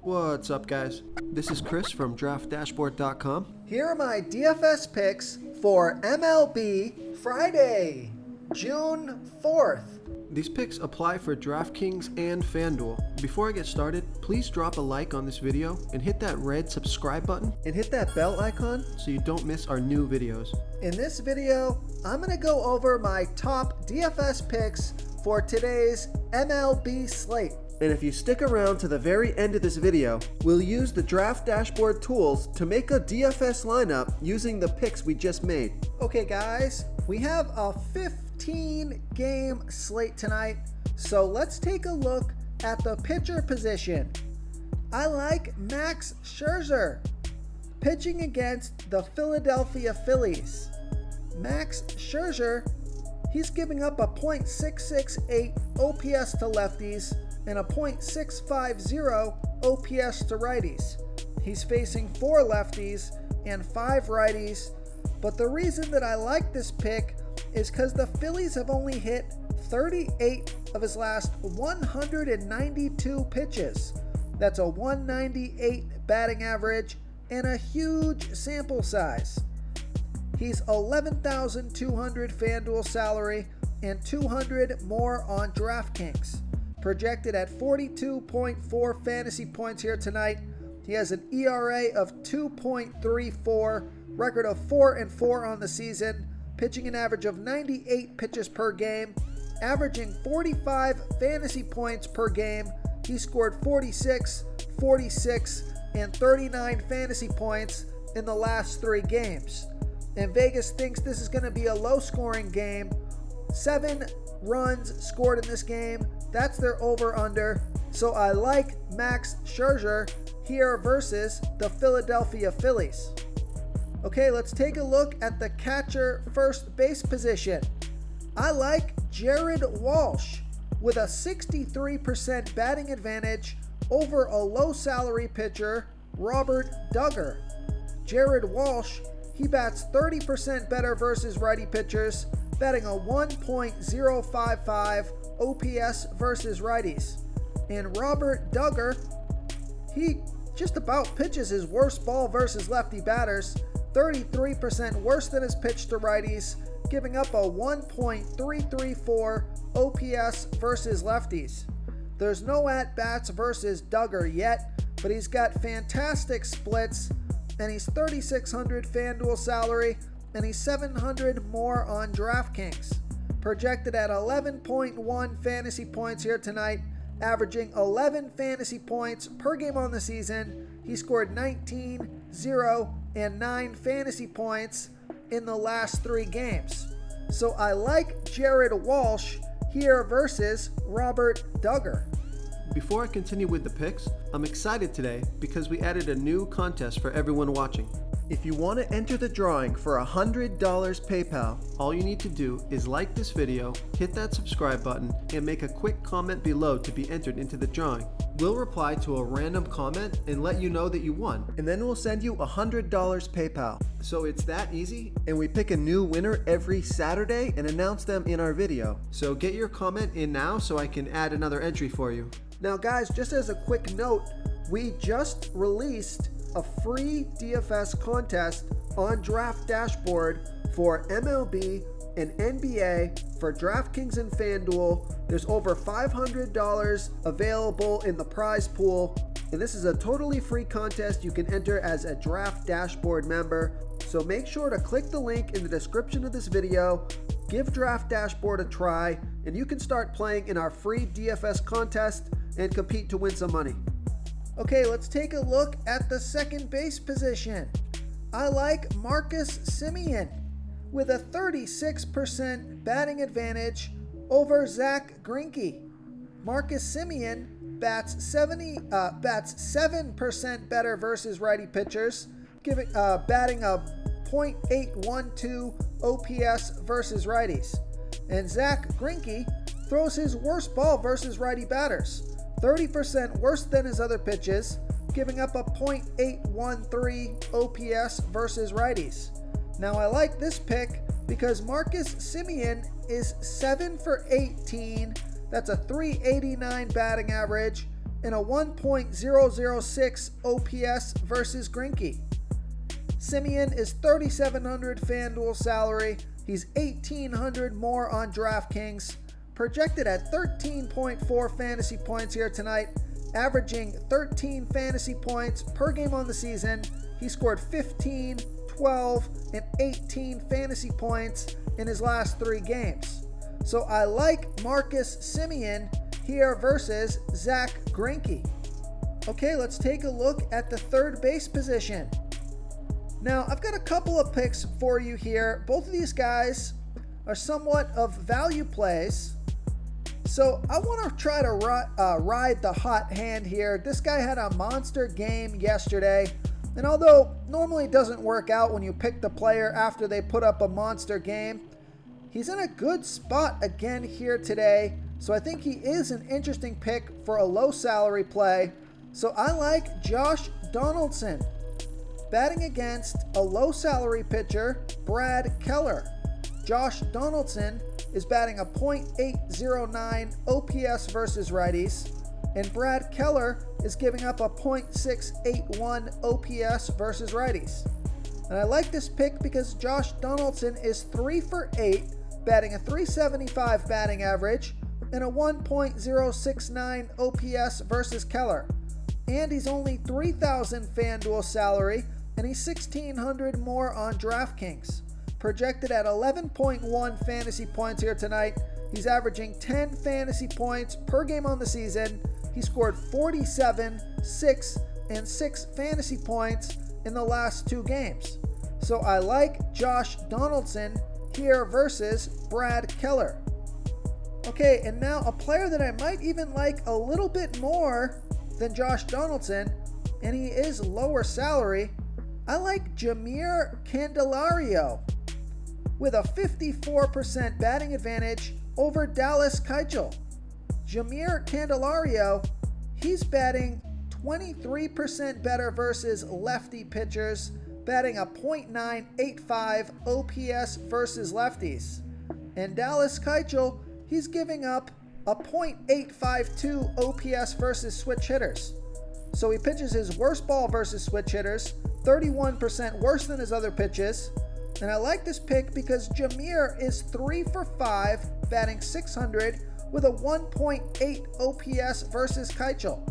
What's up, guys? This is Chris from DraftDashboard.com. Here are my DFS picks for MLB Friday, June 4th. These picks apply for DraftKings and FanDuel. Before I get started, please drop a like on this video and hit that red subscribe button and hit that bell icon so you don't miss our new videos. In this video, I'm going to go over my top DFS picks for today's MLB slate. And if you stick around to the very end of this video, we'll use the Draft Dashboard tools to make a DFS lineup using the picks we just made. Okay guys, we have a 15-game slate tonight, so let's take a look at the pitcher position. I like Max Scherzer pitching against the Philadelphia Phillies. Max Scherzer, he's giving up a .668 OPS to lefties and a .650 OPS to righties. He's facing 4 lefties and 5 righties, but the reason that I like this pick is because the Phillies have only hit 38 of his last 192 pitches. That's a 198 batting average and a huge sample size. He's $11,200 FanDuel salary and $200 more on DraftKings. Projected at 42.4 fantasy points here tonight. He has an ERA of 2.34, record of 4-4 on the season, pitching an average of 98 pitches per game, averaging 45 fantasy points per game. He scored 46, 46, and 39 fantasy points in the last 3 games. And Vegas thinks this is going to be a low-scoring game. 7 runs scored in this game. That's their over-under. So I like Max Scherzer here versus the Philadelphia Phillies. Okay, let's take a look at the catcher first base position. I like Jared Walsh with a 63% batting advantage over a low-salary pitcher, Robert Duggar. Jared Walsh, he bats 30% better versus righty pitchers, batting a 1.055 OPS versus righties. And Robert Duggar, he just about pitches his worst ball versus lefty batters, 33% worse than his pitch to righties, giving up a 1.334 OPS versus lefties. There's no at-bats versus Duggar yet, but he's got fantastic splits, and he's $3,600 FanDuel salary, and he's $700 more on DraftKings. Projected at 11.1 fantasy points here tonight, averaging 11 fantasy points per game on the season. He scored 19, 0, and 9 fantasy points in the last 3 games. So I like Jared Walsh here versus Robert Duggar. Before I continue with the picks, I'm excited today because we added a new contest for everyone watching. If you want to enter the drawing for $100 PayPal, all you need to do is like this video, hit that subscribe button, and make a quick comment below to be entered into the drawing. We'll reply to a random comment and let you know that you won, and then we'll send you $100 PayPal. So it's that easy, and we pick a new winner every Saturday and announce them in our video. So get your comment in now so I can add another entry for you. Now guys, just as a quick note, we just released a free DFS contest on Draft Dashboard for MLB and NBA for DraftKings and FanDuel. There's over $500 available in the prize pool, and this is a totally free contest you can enter as a Draft Dashboard member. So make sure to click the link in the description of this video, give Draft Dashboard a try, and you can start playing in our free DFS contest and compete to win some money. Okay, let's take a look at the second base position. I like Marcus Semien with a 36% batting advantage over Zach Greinke. Marcus Semien bats 7% better versus righty pitchers, batting a .812 OPS versus righties. And Zach Greinke throws his worst ball versus righty batters, 30% worse than his other pitches, giving up a .813 OPS versus righties. Now I like this pick because Marcus Semien is 7 for 18. That's a .389 batting average, and a 1.006 OPS versus Greinke. Semien is 3,700 FanDuel salary. He's 1,800 more on DraftKings. Projected at 13.4 fantasy points here tonight, averaging 13 fantasy points per game on the season. He scored 15, 12, and 18 fantasy points in his last 3 games. So I like Marcus Semien here versus Zach Greinke. Okay, let's take a look at the third base position. Now, I've got a couple of picks for you here. Both of these guys are somewhat of value plays. So I want to try to ride the hot hand here. This guy had a monster game yesterday. And although normally it doesn't work out when you pick the player after they put up a monster game, he's in a good spot again here today. So I think he is an interesting pick for a low salary play. So I like Josh Donaldson, batting against a low salary pitcher, Brad Keller. Josh Donaldson is batting a .809 OPS versus righties, and Brad Keller is giving up a .681 OPS versus righties. And I like this pick because Josh Donaldson is 3 for 8, batting a .375 batting average and a 1.069 OPS versus Keller. And he's only 3,000 FanDuel salary, and he's 1,600 more on DraftKings. Projected at 11.1 fantasy points here tonight. He's averaging 10 fantasy points per game on the season. He scored 47, 6, and 6 fantasy points in the last 2 games. So I like Josh Donaldson here versus Brad Keller. Okay, and now a player that I might even like a little bit more than Josh Donaldson, and he is lower salary. I like Jeimer Candelario with a 54% batting advantage over Dallas Keuchel. Jeimer Candelario, he's batting 23% better versus lefty pitchers, batting a .985 OPS versus lefties. And Dallas Keuchel, he's giving up a .852 OPS versus switch hitters. So he pitches his worst ball versus switch hitters, 31% worse than his other pitches. And I like this pick because Jeimer is 3 for 5, batting .600 with a 1.8 OPS versus Keuchel.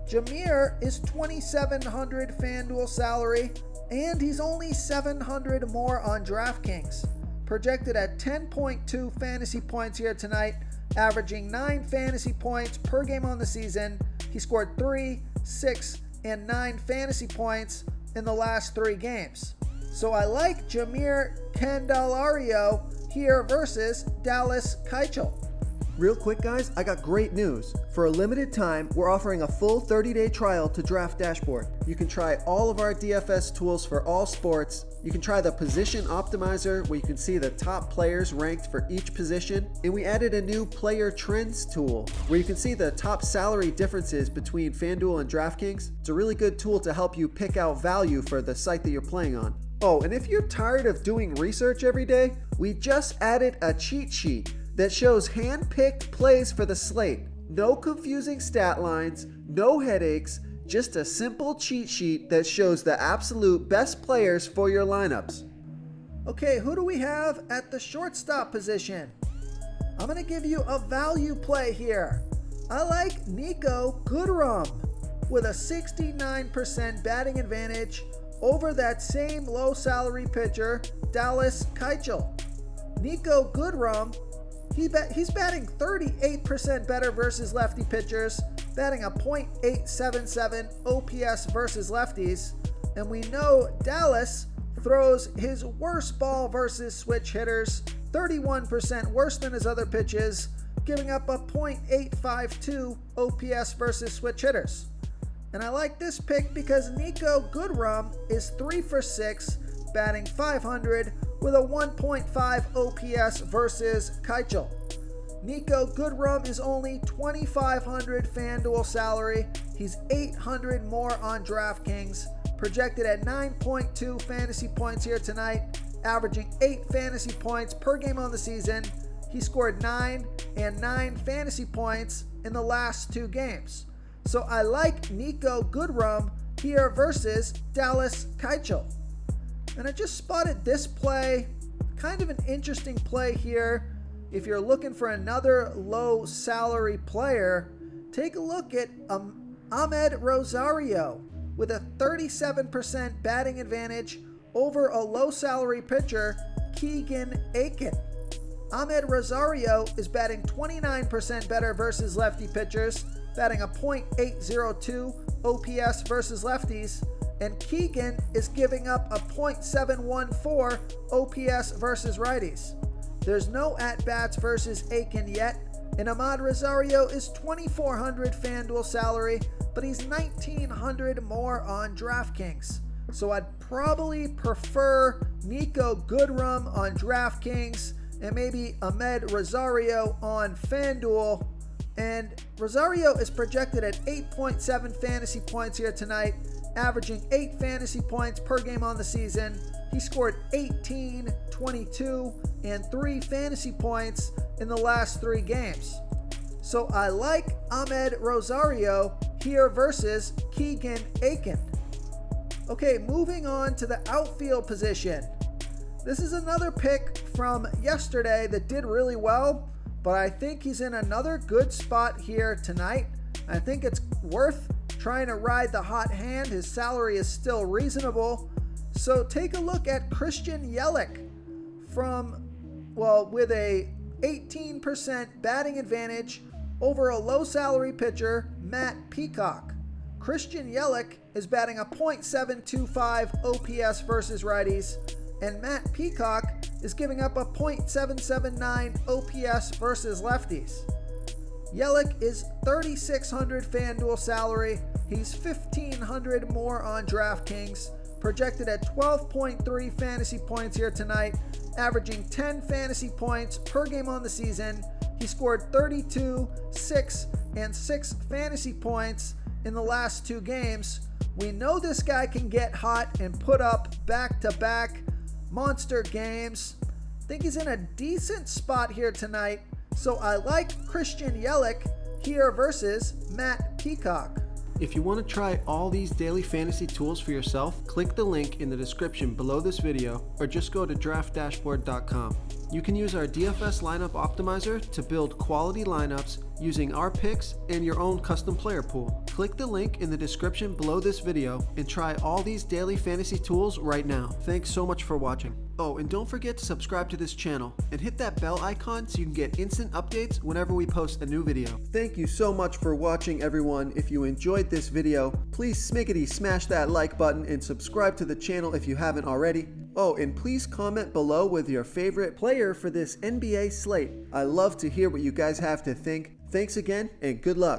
Jeimer is 2,700 FanDuel salary, and he's only 700 more on DraftKings. Projected at 10.2 fantasy points here tonight, averaging 9 fantasy points per game on the season. He scored 3, 6, and 9 fantasy points in the last 3 games. So I like Jeimer Candelario here versus Dallas Keuchel. Real quick, guys, I got great news. For a limited time, we're offering a full 30-day trial to Draft Dashboard. You can try all of our DFS tools for all sports. You can try the Position Optimizer, where you can see the top players ranked for each position. And we added a new Player Trends tool, where you can see the top salary differences between FanDuel and DraftKings. It's a really good tool to help you pick out value for the site that you're playing on. Oh, and if you're tired of doing research every day, we just added a cheat sheet that shows hand-picked plays for the slate. No confusing stat lines, no headaches, just a simple cheat sheet that shows the absolute best players for your lineups. Okay, who do we have at the shortstop position? I'm going to give you a value play here. I like Niko Goodrum with a 69% batting advantage over that same low salary pitcher, Dallas Keuchel. Niko Goodrum, he's batting 38% better versus lefty pitchers, batting a .877 OPS versus lefties. And we know Dallas throws his worst ball versus switch hitters, 31% worse than his other pitches, giving up a .852 OPS versus switch hitters. And I like this pick because Niko Goodrum is 3 for 6, batting .500 with a 1.5 OPS versus Keuchel. Niko Goodrum is only 2,500 FanDuel salary. He's 800 more on DraftKings. Projected at 9.2 fantasy points here tonight, averaging 8 fantasy points per game on the season. He scored 9 and 9 fantasy points in the last 2 games. So I like Nico Goodrum here versus Dallas Keuchel. And I just spotted this play, kind of an interesting play here. If you're looking for another low salary player, take a look at Ahmed Rosario with a 37% batting advantage over a low salary pitcher, Keegan Aiken. Ahmed Rosario is batting 29% better versus lefty pitchers, batting a .802 OPS versus lefties, and Keegan is giving up a .714 OPS versus righties. There's no at-bats versus Aiken yet, and Ahmed Rosario is $2,400 FanDuel salary, but he's $1,900 more on DraftKings. So I'd probably prefer Nico Goodrum on DraftKings and maybe Ahmed Rosario on FanDuel. And Rosario is projected at 8.7 fantasy points here tonight, averaging 8 fantasy points per game on the season. He scored 18, 22, and 3 fantasy points in the last 3 games. So I like Ahmed Rosario here versus Keegan Aiken. Okay, moving on to the outfield position. This is another pick from yesterday that did really well, but I think he's in another good spot here tonight. I think it's worth trying to ride the hot hand. His salary is still reasonable. So take a look at Christian Yelich with a 18% batting advantage over a low salary pitcher, Matt Peacock. Christian Yelich is batting a .725 OPS versus righties, and Matt Peacock is giving up a .779 OPS versus lefties. Yelich is $3,600 FanDuel salary. He's $1,500 more on DraftKings, projected at 12.3 fantasy points here tonight, averaging 10 fantasy points per game on the season. He scored 32, 6, and 6 fantasy points in the last 2 games. We know this guy can get hot and put up back-to-back monster games. I think he's in a decent spot here tonight, so I like Christian Yelich here versus Matt Peacock. If you want to try all these daily fantasy tools for yourself, click the link in the description below this video or just go to draftdashboard.com. You can use our DFS lineup optimizer to build quality lineups using our picks and your own custom player pool. Click the link in the description below this video and try all these daily fantasy tools right now. Thanks so much for watching. Oh, and don't forget to subscribe to this channel and hit that bell icon so you can get instant updates whenever we post a new video. Thank you so much for watching, everyone. If you enjoyed this video, please smash that like button and subscribe to the channel if you haven't already. Oh, and please comment below with your favorite player for this NBA slate. I love to hear what you guys have to think. Thanks again, and good luck.